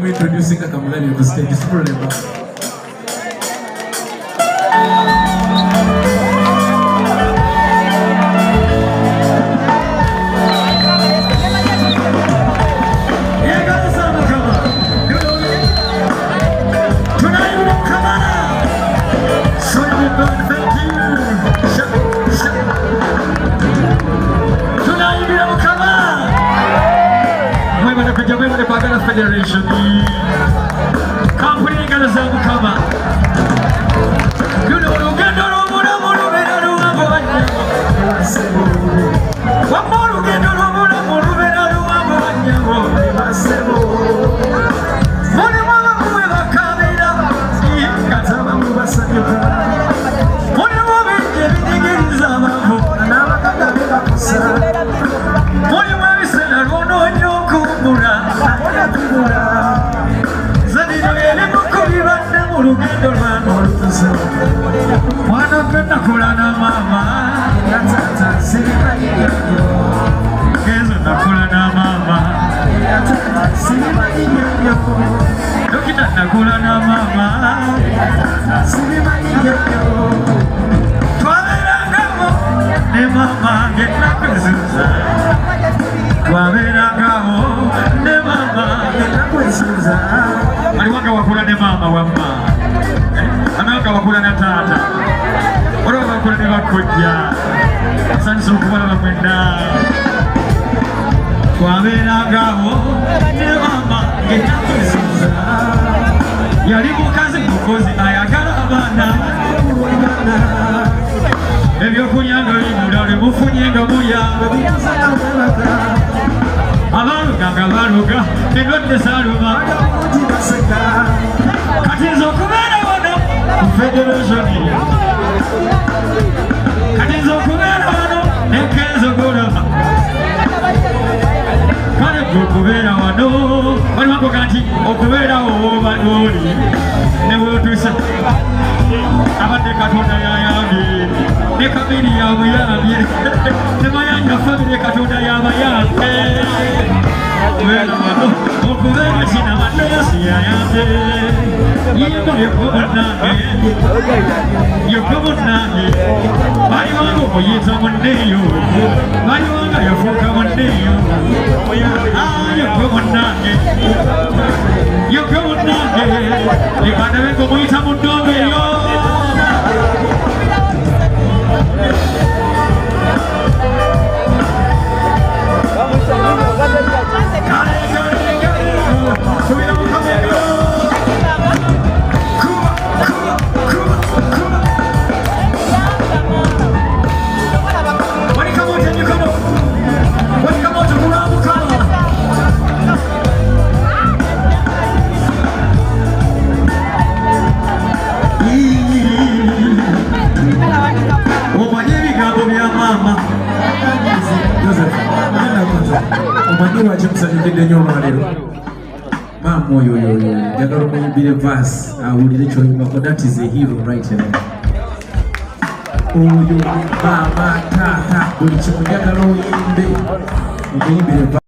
I'm introducing a Kamulani to stage. This problem. Federation company Eyagala zangu kama yuno lugendo lw'omulamu lubeera luwanvu bannyango wamma olugendo lw'omulamu lubeera luwanvu bannyango mulimu abamu bwe bakaabira kati abamu basanyuka mulimu bingi ebinyigiriza abavu n'abakaga be bakosa mulimu ebiseera lw'onoonya okuwummula Zadino yele mukuri bande mu lugendo lwange olutuusa mwana gwe nakola na maama yatata sirimanyinyonyo ezo nakola na maama yatata sirimanyinyonyo dokita nakola na maama yatata sirimanyinyonyo twabeerangamo ne maama ng'ennaku eziza twabeerangamo ne maama ng'ennaku eziza aliwanga wakula ne maama wamma amewanga wakula na taata waliwo wakula ne bakojja asanyusa okubalaba mwenna twabeerangamo ne maama ng'ennaku eziza yali mukazi mukozi ayagala abaana ebyokulya nga bibula lwe mufunye nga muyamba abaluga nga baluga endwadde zaaluma kati nze okubeera wano ku federation kati nze okubeera wano nenkenzogolama kale gwe okubeera wano baliwakoga nti okubeerawo woba oli ne weotuusa abadde Katonda yayambye ne kabiri yabuyambye ne mayanja famire Katonda yabayambye okubeera wano okubeera kina madosi yayambye yimba yokomunange yokomunange baliwanga okuyita munneeyo baliwanga yafuuka munneeyo yokomunange yokomunange lekanabe ng'omuyita mu ddongo eyo Ngooma lero maama oyo njagala omuyimbire verse awulire ky'oyimbako. That is a hero right there. Oyo maama taata buli kimu njagala oyimbe omuyimbire